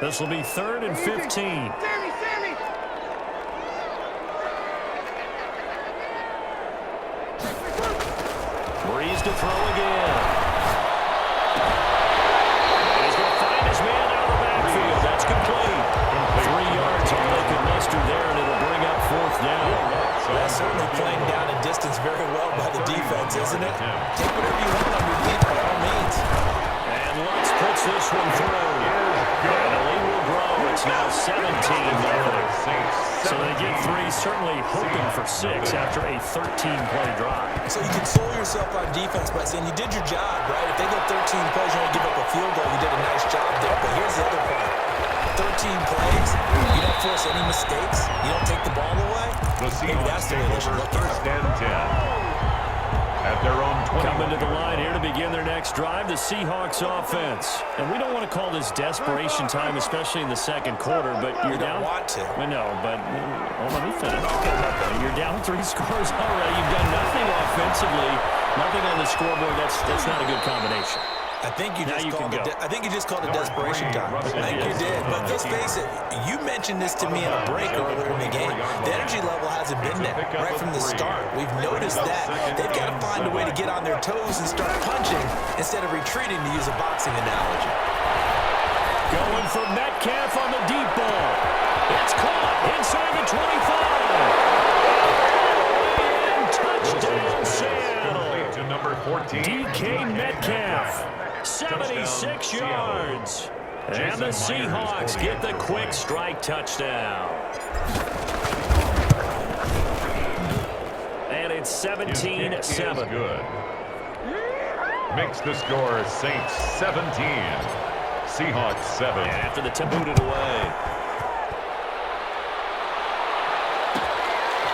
This will be 3rd and 15. Breeze to throw again. He's going to find his man out of the backfield. That's complete. 3 yards all they could muster there, and it'll bring up 4th down. So that's certainly playing down in distance very well by the defense, isn't it? Take whatever you want on your lead by all means. And Lutz puts this one through. And the lead will grow. It's now 17-0. So they get 3, certainly hoping for 6 after a 13-play drive. So you console yourself on defense by saying you did your job, right? If they go 13 plays, you only give up a field goal, you did a nice job there. But here's the other part. 13 plays, you don't force any mistakes, you don't take the ball away. Maybe that's the way they should look at it. 1st and 10. At their own 20. Coming to the line here to begin their next drive, the Seahawks offense. And we don't want to call this desperation time, especially in the 2nd quarter, but you're down. You don't want to. I know, but let me finish. You're down 3 scores already. You've done nothing offensively, nothing on the scoreboard. That's not a good combination. I think you just called it desperation time. I think you did. But let's face it, you mentioned this to me in a break earlier in the game. The energy level hasn't been there right from the start. We've noticed that. They've got to find a way to get on their toes and start punching instead of retreating, to use a boxing analogy. Going for Metcalf on the deep ball. It's caught inside the 25. And touchdown, Seattle. To number 14. DK Metcalf. 76 yards. And the Seahawks get the quick strike touchdown. And it's 17-7. Good. Makes the score Saints 17. Seahawks 7. After the tip, booted away.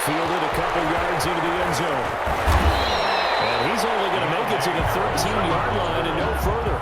Fielded a couple yards into the end zone. And he's only going to make it to the 13-yard line and no further.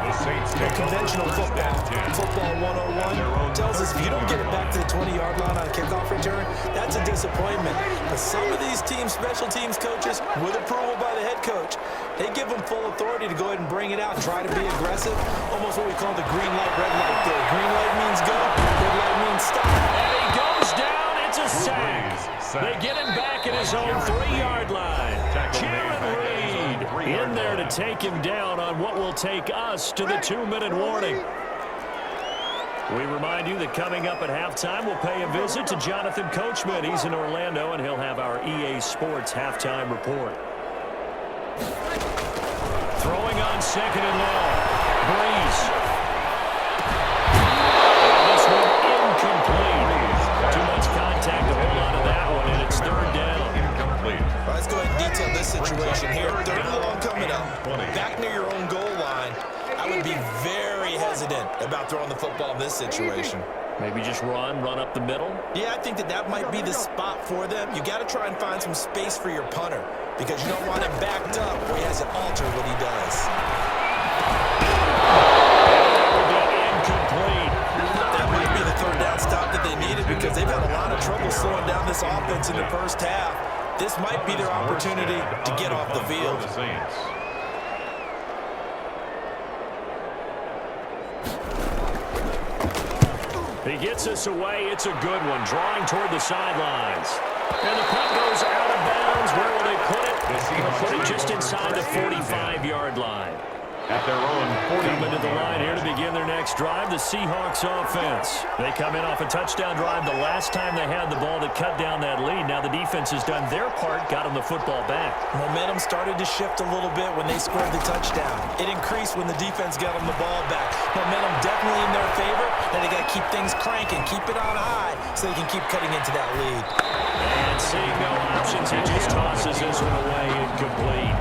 Conventional football 101 tells us if you don't get it back to the 20-yard line on a kickoff return, that's a disappointment. But some of these teams, special teams coaches, with approval by the head coach, they give them full authority to go ahead and bring it out and try to be aggressive. Almost what we call the green light, red light there. Green light means go, red light means stop. And he goes down. It's a sack. They get him back at his own 3-yard line. Jared Reed in there to take him down on what will take us to the 2-minute warning. We remind you that coming up at halftime, we'll pay a visit to Jonathan Coachman. He's in Orlando, and he'll have our EA Sports halftime report. Throwing on 2nd and long. Breeze. This one incomplete. Too much contact to hold on to that one, and it's 3rd down. Incomplete. Let's go ahead and detail this situation here. 3rd and long coming up. Back near your own goal line. I would be very hesitant about throwing the football in this situation. Maybe just run up the middle? Yeah, I think that might be the spot for them. You got to try and find some space for your punter because you don't want him backed up where he has to alter what he does. Incomplete. That might be the 3rd down stop that they needed because they've had a lot of trouble slowing down this offense in the first half. This might be their opportunity to get off the field. He gets us away. It's a good one. Drawing toward the sidelines. And the punt goes out of bounds. Where will they put it? Put it just inside the 45-yard line. At their own 40. Coming to the line here to begin their next drive, the Seahawks offense. They come in off a touchdown drive the last time they had the ball to cut down that lead. Now the defense has done their part, got them the football back. Momentum started to shift a little bit when they scored the touchdown. It increased when the defense got them the ball back. Momentum definitely in their favor. Now they got to keep things cranking, keep it on high so they can keep cutting into that lead. And seeing no options, he just tosses this one away, incomplete.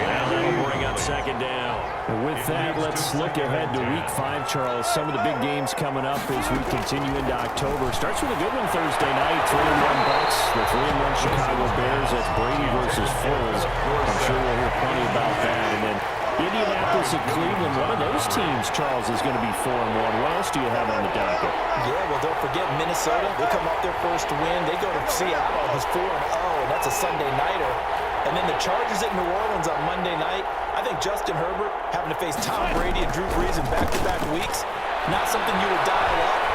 Now that'll bring up 2nd down. With that, let's look ahead to Week 5, Charles. Some of the big games coming up as we continue into October. Starts with a good one Thursday night, 3-1 Bucks, the 3-1 Chicago Bears. That's Brady versus Foles. I'm sure we'll hear plenty about that. And then Indianapolis and Cleveland, one of those teams, Charles, is going to be 4-1. What else do you have on the docket? Yeah, well, don't forget Minnesota. They come off their first win. They go to Seattle, who's 4-0, and that's a Sunday nighter. And then the Chargers at New Orleans on Monday night. I think Justin Herbert having to face Tom Brady and Drew Brees in back-to-back weeks, not something you would dial up.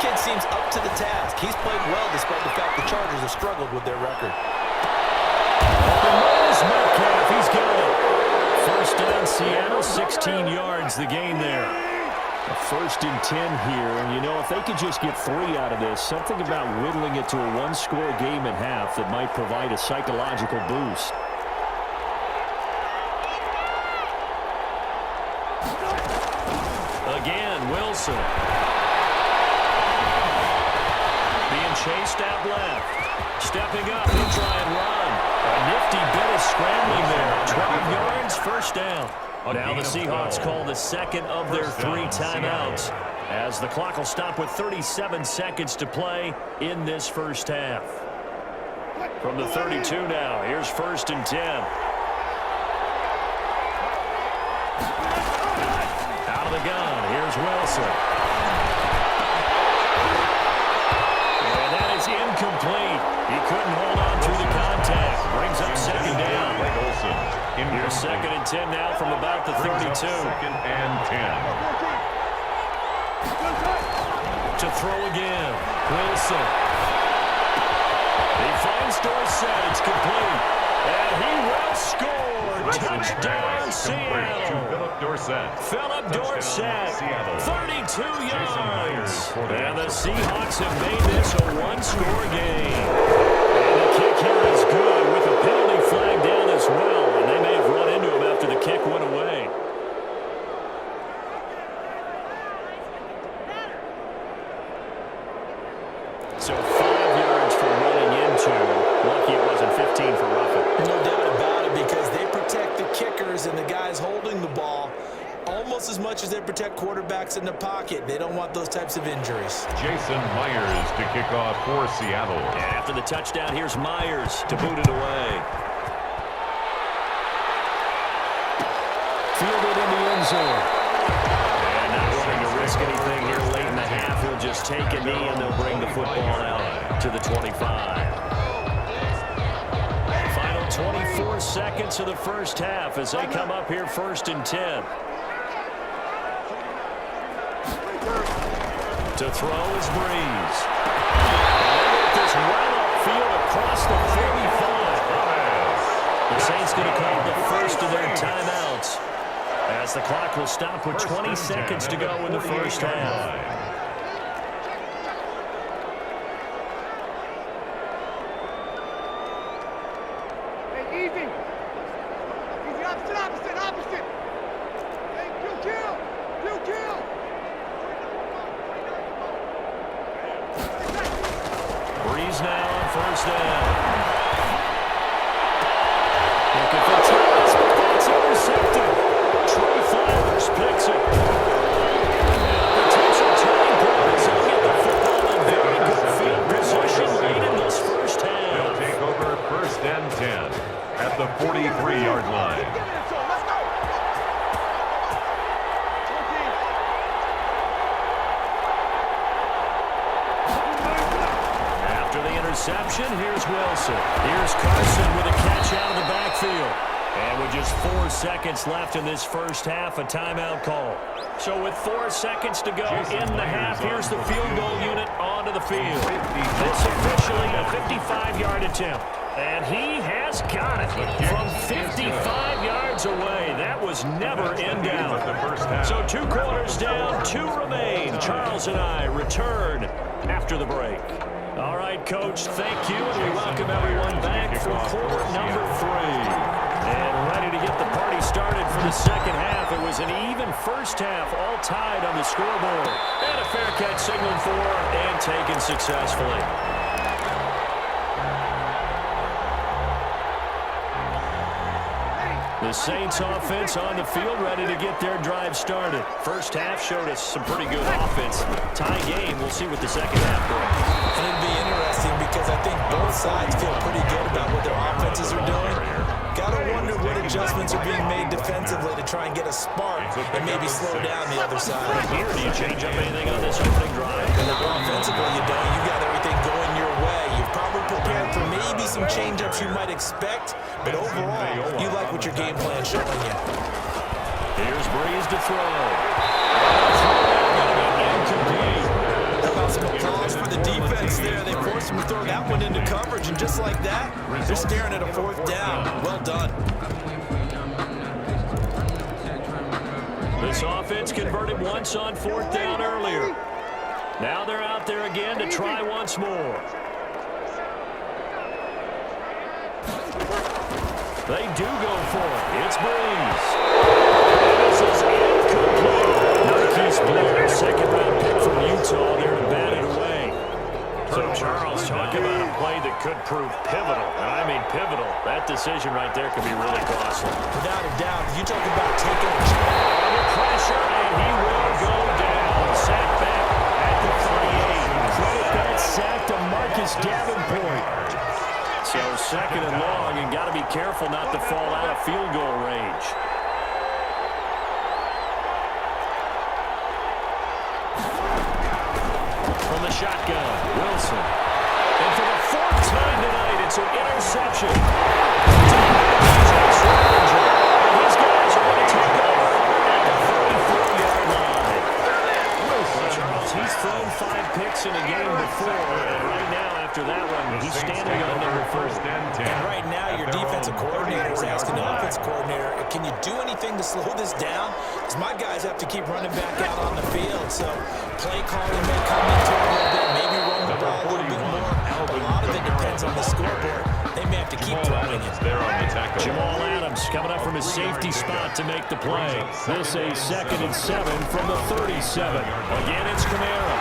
kid seems up to the task. He's played well despite the fact the Chargers have struggled with their record. Metcalf, he's got it. First down, Seattle, 16 yards, the gain there. A 1st and 10 here, and you know, if they could just get 3 out of this, something about whittling it to a one-score game at half that might provide a psychological boost. Again, Wilson. Being chased out left. Stepping up, he'll try and run. A nifty bit of scrambling there. 12 yards, first down. Now the Seahawks call the second of their 3 timeouts, as the clock will stop with 37 seconds to play in this first half. From the 32 now, here's 1st and 10. Out of the gun, here's Wilson. And that is incomplete. He couldn't hold on through the contact. Brings up 2nd down. Here's 2nd and 10 now from about the 32. 2nd and 10. To throw again. Wilson. He finds Dorsett. It's complete. And he will score. Touchdown, Seattle. Philip Dorsett. 32 yards. And the Seahawks have made this a one-score game. And the kick here is good with a penalty flag down as well. And they may have run into him after the kick went away. So 5 yards for running into. Lucky it wasn't 15 for roughing. No doubt about it, because they protect the kickers and the guys holding the ball almost as much as they protect quarterbacks in the pocket. They don't want those types of injuries. Jason Myers to kick off for Seattle. And after the touchdown, here's Myers to boot it away. Fielded in the end zone. And not willing to risk anything here late in the half. He'll just take a knee and they'll bring the football out to the 25. Final 24 seconds of the first half as they come up here 1st and 10. To throw is Breeze. This well upfield across the 45. The Saints going to call the first of their timeouts, as the clock will stop with 20 seconds to go in the first half. Hey, easy. Easy, opposite. Hey, kill. Breeze now on 1st down. Looking for Travis, but that's intercepted. Trey Flowers picks it. Potential turning point as he'll get the football in very good field position late in this first half. They'll take over 1st and 10 at the 43-yard line. Interception. Here's Wilson. Here's Carson with a catch out of the backfield. And with just 4 seconds left in this first half, a timeout call. So with 4 seconds to go in the half, here's the field goal unit onto the field. This officially a 55-yard attempt. And he has got it from 55 yards away. That was never in doubt. So 2 quarters down, 2 remain. Charles and I return after the break. All right, Coach, thank you, and we welcome everyone back for quarter number 3. And ready to get the party started for the second half. It was an even first half, all tied on the scoreboard. And a fair catch signaled for and taken successfully. The Saints offense on the field, ready to get their drive started. First half showed us some pretty good offense. Tie game. We'll see what the second half brings. And it'd be interesting because I think both sides feel pretty good about what their offenses are doing. Gotta wonder what adjustments are being made defensively to try and get a spark and maybe slow down the other side. Here, do you change up anything on this opening drive? Now, offensively, you don't. You got everything going your way. You've probably prepared for maybe some change-ups you might expect, but overall, you like what your game plan's showing you. Here's Breeze to throw. How about some force him to throw that one into coverage, and just like that, they're staring at a fourth down. Well done. This offense converted once on fourth down earlier. Now they're out there again to try once more. They do go for it. It's Breeze. This is incomplete. Marquise Blair, second-round pick from Utah there to bat it away. So, Charles, talk about a play that could prove pivotal. And I mean pivotal. That decision right there could be really costly. Without a doubt, you talk about taking a chance. Under pressure, and he will go down. Sack back at the 38. Credit that sack to Marcus Davenport. So second and long, and got to be careful not to fall out of field goal range. From the shotgun, Wilson. And for the fourth time tonight, it's an interception. And these guys are going to take over at the 34-yard line. Well, Charles, he's thrown 5 picks in a game before, and right now, after that one, he's standing on number 1st and 10. And right now, your defensive coordinator is asking the offensive coordinator, can you do anything to slow this down? Because my guys have to keep running back out on the field. So play calling may come into it a little bit, maybe run the ball a little bit more. A lot of it depends on the scoreboard. They may have to keep throwing it. Jamal Adams coming up from his safety spot to make the play. This a 2nd and 7 from the 37. Again, it's Kamara.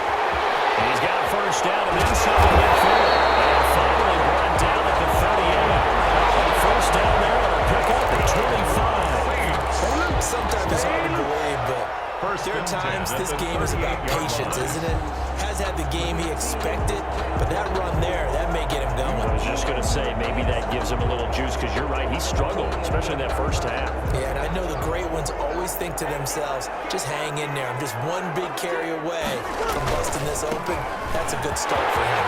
He's got a first down and inside midfield. And finally brought down at the 38. First down there on a pickup at 25. Sometimes it's hard to believe, but there are times this game is about patience, isn't it? Has had the game he expected, but that run there, that may get him going. I was just going to say, maybe that gives him a little juice, because you're right, he struggled, especially in that first half. Yeah, and I know the great ones always think to themselves, just hang in there. I'm just one big carry away from busting this open. That's a good start for him.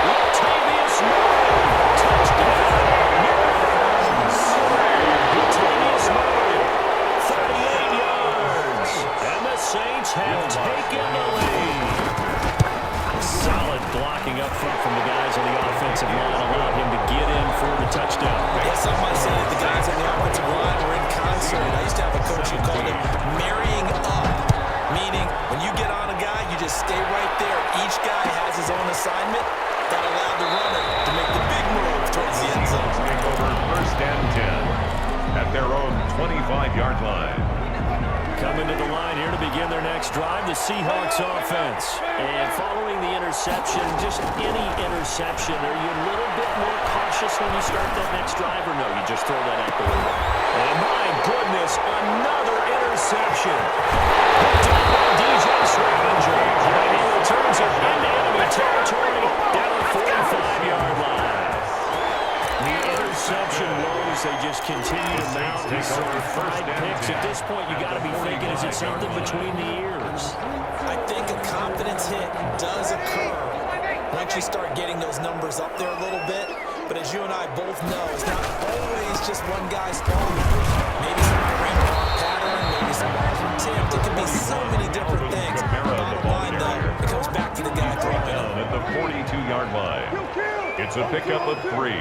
Latavius Murray, touchdown. Latavius Murray, 38 yards. And the Saints have taken the lead. Solid blocking up front from the guys on the offensive line allowed him to get in for the touchdown. Yeah, some might say that the guys on the offensive line were in concert. I used to have a coach who called it marrying up, meaning when you get on a guy, you just stay right there. Each guy has his own assignment that allowed the runner to make the big move towards the end zone. Take over 1st and 10 at their own 25-yard line. Coming to the line here to begin their next drive, the Seahawks offense. And following the interception, just any interception, are you a little bit more cautious when you start that next drive, or no, you just throw that out the window? And my goodness, another interception. Picked up by DJ Swearinger. And he returns it into enemy territory down the 45-yard line. The interception woes, they just continue to mount. He's thrown 5 picks. At this point, you got to be thinking, is it something between the ears? I think a confidence hit does occur once you start getting those numbers up there a little bit. But as you and I both know, it's not always just one guy's fault. Maybe somebody ran the wrong pattern, maybe somebody from tipped. It can be so many different things. Bottom line, though, it comes back to the guy throwing it. At the 42-yard line. It's a pickup of 3.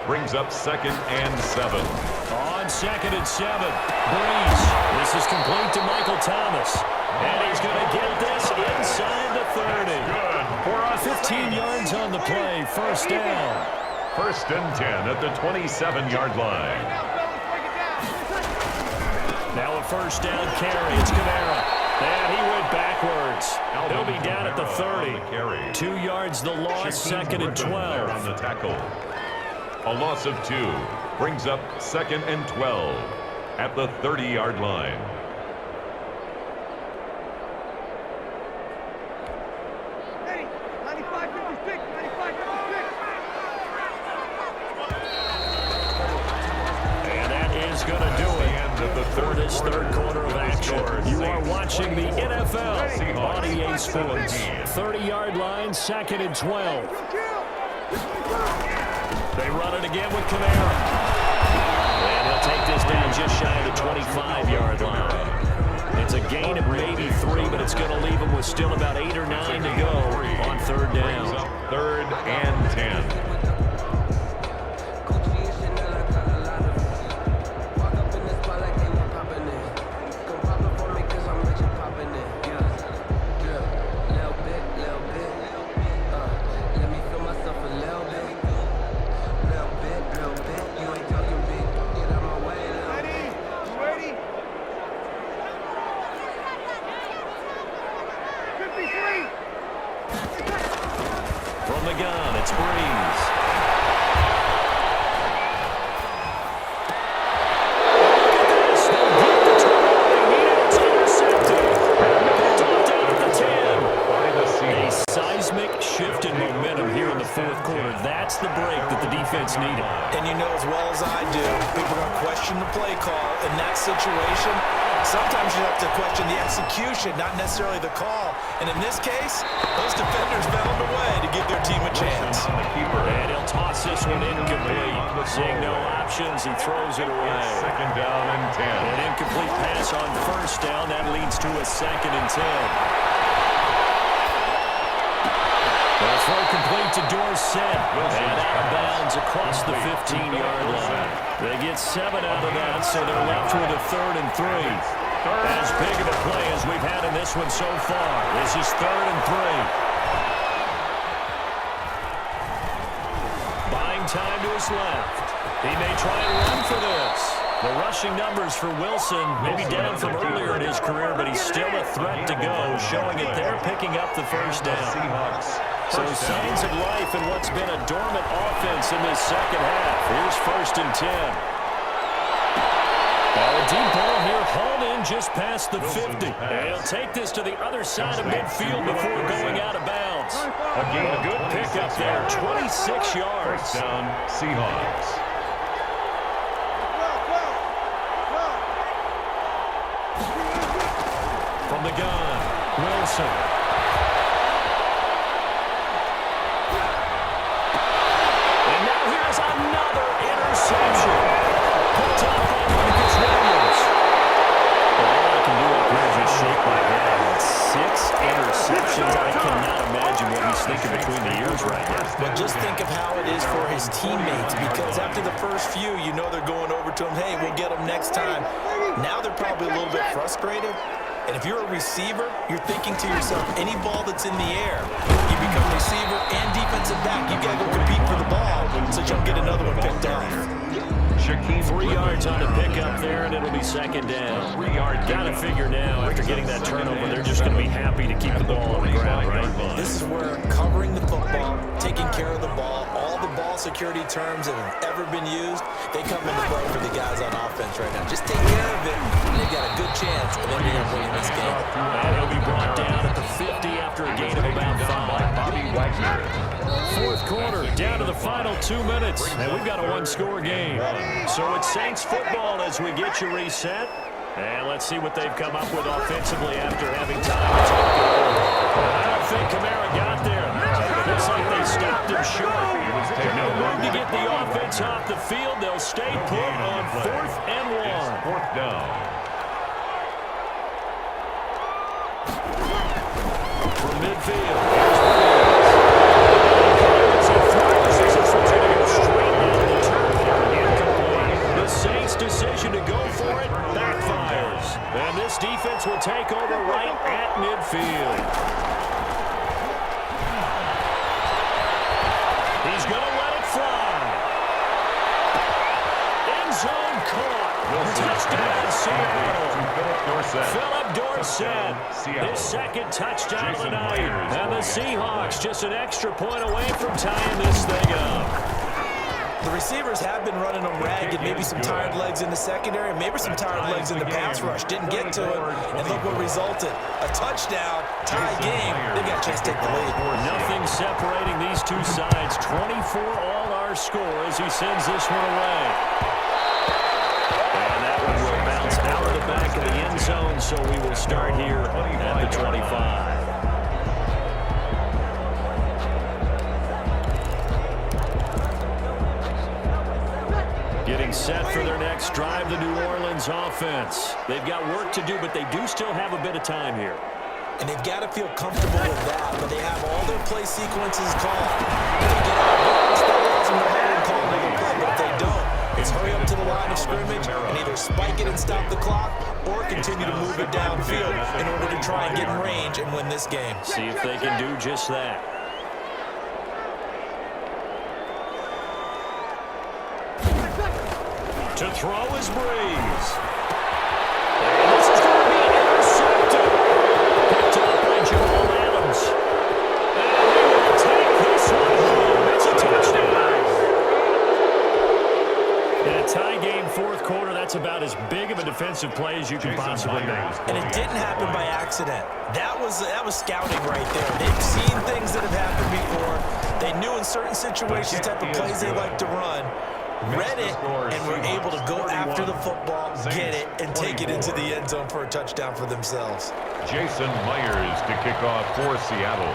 Brings up 2nd and 7. On 2nd and 7, Breeze. This is complete to Michael Thomas. And he's going to get this inside the 30. Good for us. 15 yards on the play, first down. 1st and 10 at the 27-yard line. Now a first down carry. It's Kamara. And he went backwards. He'll be down at the 30. 2 yards the loss, 2nd and 12. On the tackle. A loss of 2 brings up 2nd and 12 at the 30-yard line. Hey, 95-56, 95-56. And that is going to do it for this third quarter of action. You are watching the NFL on EA Sports. 30-yard line, 2nd and 12. They run it again with Kamara. And he'll take this down just shy of the 25-yard line. It's a gain of maybe 3, but it's going to leave him with still about 8 or 9 to go on third down. Brings up 3rd and 10. From the gun, it's Breeze. A seismic shift in momentum here in the fourth quarter. That's the break that the defense needed. And you know as well as I do, people are going to question the play call in that situation. Sometimes you have to question the execution, not necessarily the call. And in this case, those defenders found a way to give their team a chance. And he'll toss this one incomplete. Seeing no options, he throws it away. 2nd down and 10. An incomplete pass on 1st down. That leads to a 2nd and 10. The throw complete to Dorsett. And out of bounds across the 15-yard line. They get 7 out of that, so they're left with a 3rd and 3. As big of a play as we've had in this one so far. This is 3rd and 3. Buying time to his left. He may try and run for this. The rushing numbers for Wilson may be down from earlier in his career, but he's still a threat to go, showing that they're picking up the 1st down. So signs of life in what's been a dormant offense in this 2nd half. Here's 1st and 10. A deep ball here, hauled in just past the 50. And he'll take this to the other side of midfield before going out of bounds. Again, a good pickup there, 26 yards. 1st down, Seahawks. From the gun, Wilson. And now here's another interception. Picked up by Marcus Williams. All I can do up here is just shake my head. 6 interceptions. I cannot imagine what he's thinking between the ears right now. But just think of how it is for his teammates, because after the first few, you know they're going over to him, hey, we'll get him next time. Now they're probably a little bit frustrated. And if you're a receiver, you're thinking to yourself, any ball that's in the air, you become receiver and defensive back. You got to go compete for the ball so you don't get another one picked off. 3 yards on a pickup there, and it'll be 2nd down. Got to figure now, after getting that turnover, they're just going to be happy to keep the ball on the ground, right? This is where covering the football, taking care of the ball, all the ball security terms that have ever been used, they come into play for the guys on offense right now. Just take care of it, and they've got a good chance of ending up winning this game. And he'll be brought down at the 50 after a gain of about 5. 4th quarter, down to the final 2 minutes, and we've got a 1-score game. So it's Saints football as we get you reset. And let's see what they've come up with offensively after having time to take the ball. I don't think Kamara got there. Looks like they stopped him short. No room to get the offense off the field. They'll stay put on 4th and 1. 4th down. From midfield, here's Breeze. As he throws this, this one's going to go straight down the turf here. Incomplete. The Saints' decision to go for it backfires. And this defense will take over right at midfield. He's going to let it fly. End zone caught. Touchdown, Seattle. Philip Dorsett, his 2nd touchdown of the night. And the Seahawks just an extra point away from tying this thing up. The receivers have been running them ragged, maybe some tired legs in the secondary, maybe some tired legs in the pass rush. Didn't get to him, and look what resulted. A touchdown, tie game. They've got a chance to take the lead. Nothing separating these two sides. 24 all our score as he sends this one away. And that one will bounce out of the back of the end zone, so we will start here at the 25. Getting set for their next drive, the New Orleans offense. They've got work to do, but they do still have a bit of time here. And they've got to feel comfortable with that, but they have all their play sequences called. If they get out of bounds, that allows them to hurry and call another play. But if they don't, it's hurry up to the line of scrimmage and either spike it and stop the clock or continue to move it downfield in order to try and get in range and win this game. See if they can do just that. To throw is Breeze. And this is going to be intercepted. Picked up by Jamal Adams. And he will take this one home. It's a touchdown. In a tie game, fourth quarter, that's about as big of a defensive play as you can possibly make. And it didn't happen by accident. That was scouting right there. They've seen things that have happened before. They knew in certain situations type of plays they like to run. Read it, and were able to go after the football, get it, and take it into the end zone for a touchdown for themselves. Jason Myers to kick off for Seattle.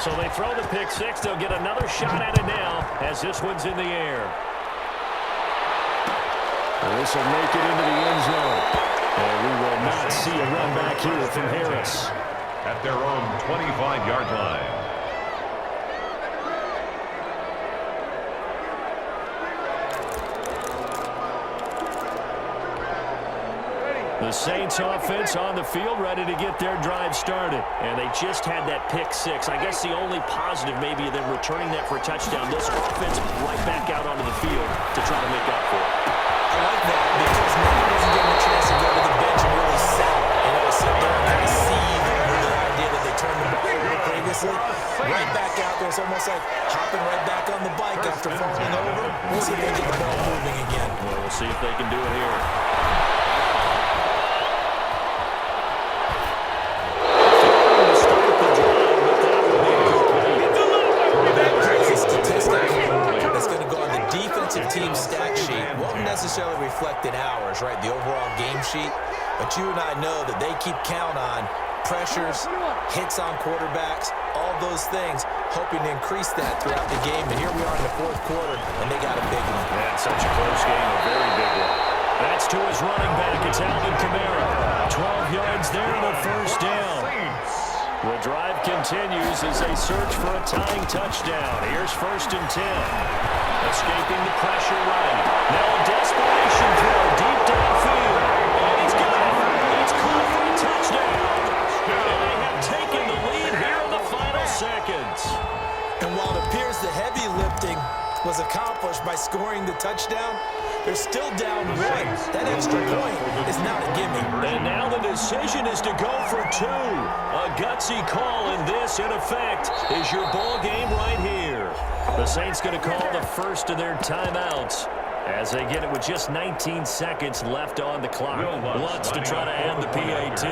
So they throw the pick six. They'll get another shot at it now as this one's in the air. And this will make it into the end zone. And we will not see a run back here from Harris. At their own 25-yard line. The Saints offense on the field, ready to get their drive started. And they just had that pick six. I guess the only positive maybe of them returning that for a touchdown. This offense right back out onto the field to try to make up for it. I like that because now he doesn't give him a chance to go to the bench and really settle. Sit there and kind of seethe over the idea that they turned the ball over previously. Right back out there. It's almost like hopping right back on the bike after falling over. We'll see if they get the ball moving again. Well, we'll see if they can do it here. Team stat sheet won't necessarily reflect in ours, right, the overall game sheet, but you and I know that they keep count on pressures, hits on quarterbacks, all those things, hoping to increase that throughout the game. And here we are in the fourth quarter, and they got a big one. That's such a close game, a very big one. That's to his running back. It's Alvin Kamara. 12 yards there and a first down. The drive continues as they search for a tying touchdown. Here's 1st and 10. Escaping the pressure right. Now a desperation throw deep downfield. And he's got it. It's caught for a touchdown. And they have taken the lead here in the final seconds. And while it appears the heavy lifting was accomplished by scoring the touchdown, they're still down one. That extra point is not a gimme. And now the decision is to go for two. A gutsy call, and this, in effect, is your ball game right here. The Saints going to call the first of their timeouts as they get it with just 19 seconds left on the clock. Lutz to try to end the PAT.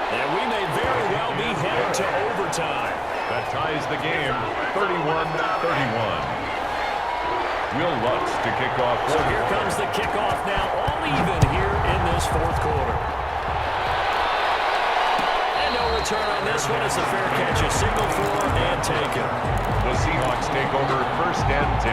And we may very well be headed to overtime. That ties the game, 31-31. Will Lutz to kick off. So here comes the kickoff now, all even here in this fourth quarter. And no return on this one as the fair catch is signaled for and taken. The Seahawks take over 1st and 10.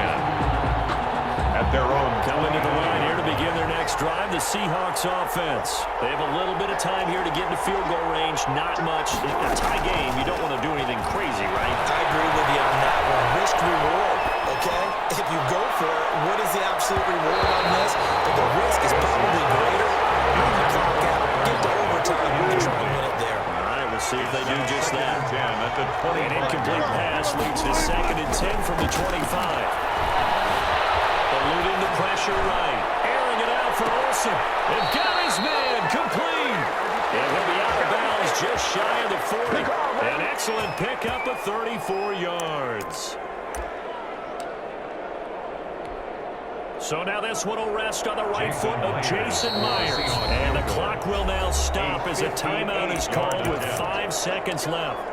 At their own. Coming to the line here to begin their next drive, the Seahawks offense. They have a little bit of time here to get into field goal range. Not much. In a tie game, you don't want to do anything crazy, right? I agree with you on that one. Risk reward, okay? If you go for it, what is the absolute reward on this? But the risk is probably greater. Run the clock out, get to overtime, and try to win it there. All right, we'll see if they do just that. 10 at the 20. An incomplete pass leads to 2nd and 10 from the 25. Eluding the pressure right. Airing it out for Olsen. And got his man complete. And he'll be out of bounds just shy of the 40. An excellent pickup of 34 yards. So now this one will rest on the right foot of Jason Myers. And the clock will now stop as a timeout is called with 5 seconds left.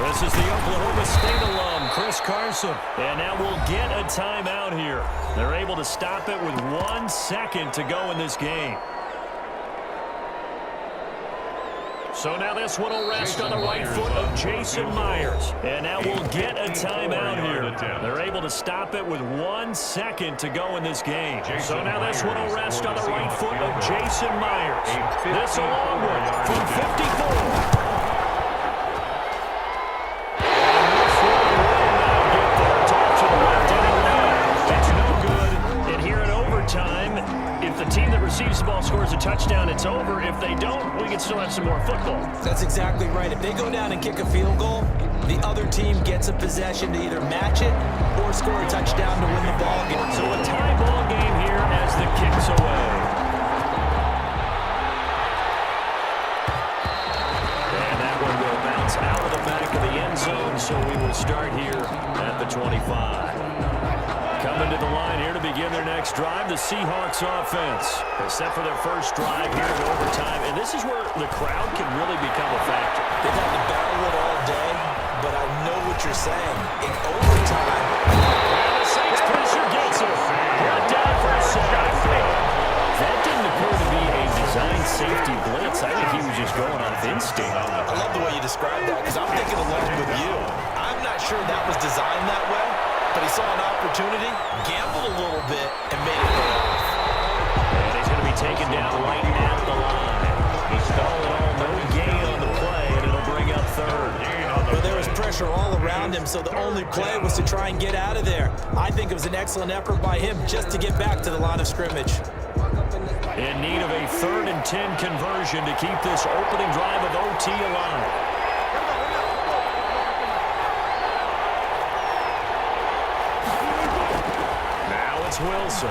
This is the Oklahoma State alum, Chris Carson. And now we'll get a timeout here. They're able to stop it with 1 second to go in this game. So now this one will rest on the right foot of Jason Myers. And now we'll get a timeout here. They're able to stop it with 1 second to go in this game. So now this one will rest on the right foot of Jason Myers. This a long one from 54. If the team that receives the ball scores a touchdown, it's over. If they don't, we can still have some more football. That's exactly right. If they go down and kick a field goal, the other team gets a possession to either match it or score a touchdown to win the ball game. So a tie ball game here as the kick's away. And that one will bounce out of the back of the end zone, so we will start here at the 25. Coming to the line here to begin their next drive, the Seahawks offense. They're set for their first drive here in overtime, and this is where the crowd can really become a factor. They've had to battle it all day, but I know what you're saying. In overtime, and the Saints pressure gets it. Brought down for a sack. That didn't appear to be a design safety blitz. I think he was just going off instinct. I love the way you described that because I'm thinking along with you. I'm not sure that was designed that way. But he saw an opportunity, gambled a little bit, and made it pay off. And he's going to be taken down right at the line. He's all in all, no gain on the play, and it'll bring up third. Well, there was pressure all around him, so the only play was to try and get out of there. I think it was an excellent effort by him just to get back to the line of scrimmage. In need of a 3rd and 10 conversion to keep this opening drive of OT alive. Wilson.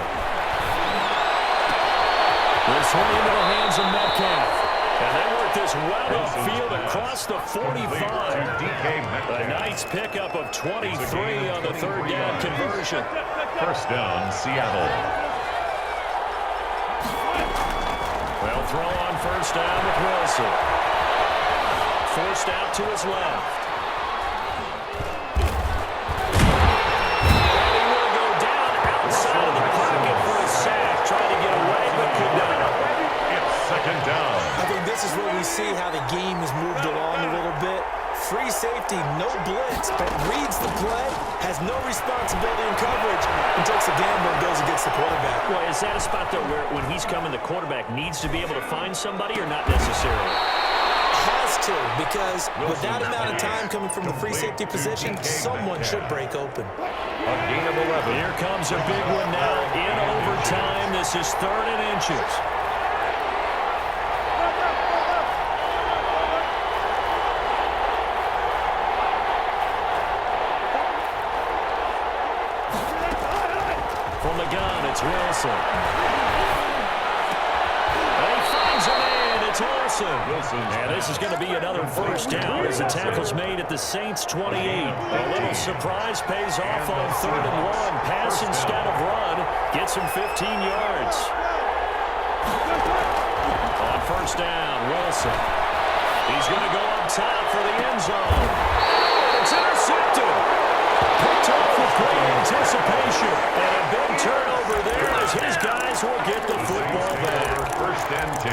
This one into the hands of Metcalf. And they work this well upfield across the 45. A nice pickup of 23 on the 3rd down conversion. First down, Seattle. Well, throw on first down with Wilson. Forced out to his left. I think this is where we see how the game has moved along a little bit. Free safety, no blitz, but reads the play, has no responsibility in coverage, and takes a gamble and goes against the quarterback. Well, is that a spot, though, where when he's coming, the quarterback needs to be able to find somebody or not necessarily? Has to, because with that amount of time coming from the free safety position, someone should break open. A gain of 11. Here comes a big one now in overtime. This is 3rd and inches. From the gun, it's Wilson. And he finds a man. It's Wilson. And this is going to be another first down as the tackle's made at the Saints' 28. A little surprise pays off on 3rd and 1. Pass instead of run. Gets him 15 yards. On first down, Wilson. He's going to go up top for the end zone. It's intercepted. Picked off with great anticipation. And a big turnover there as his guys will get the football back. First and 10. A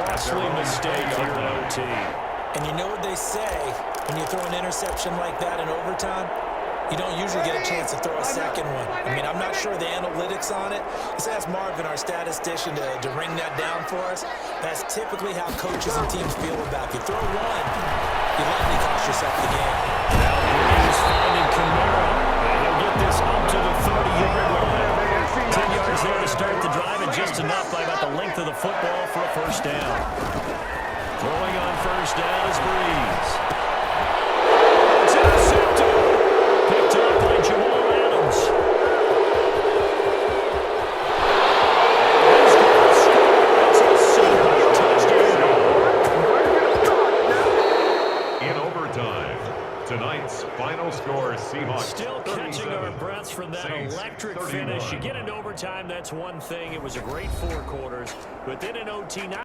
costly mistake here in OT. And you know what they say, when you throw an interception like that in overtime, you don't usually get a chance to throw a second one. I mean, I'm not sure the analytics on it. Let's ask Marvin, our statistician, to ring that down for us. That's typically how coaches and teams feel about it. You throw one, you likely cost yourself the game. Now Breeze finding Kamara. And he'll get this up to the 30-yard line. 10 yards there to start the drive, and just enough by about the length of the football for a first down. Throwing on first down is Breeze. It's intercepted. Picked up by Jamal Adams. And he's going to score. It's a Seahawks touchdown. In overtime, tonight's final score, Seahawks Still catching our 37, breaths from that Saints electric 31. finish. You get into overtime, that's one thing. It was a great 4 quarters. But then in OT,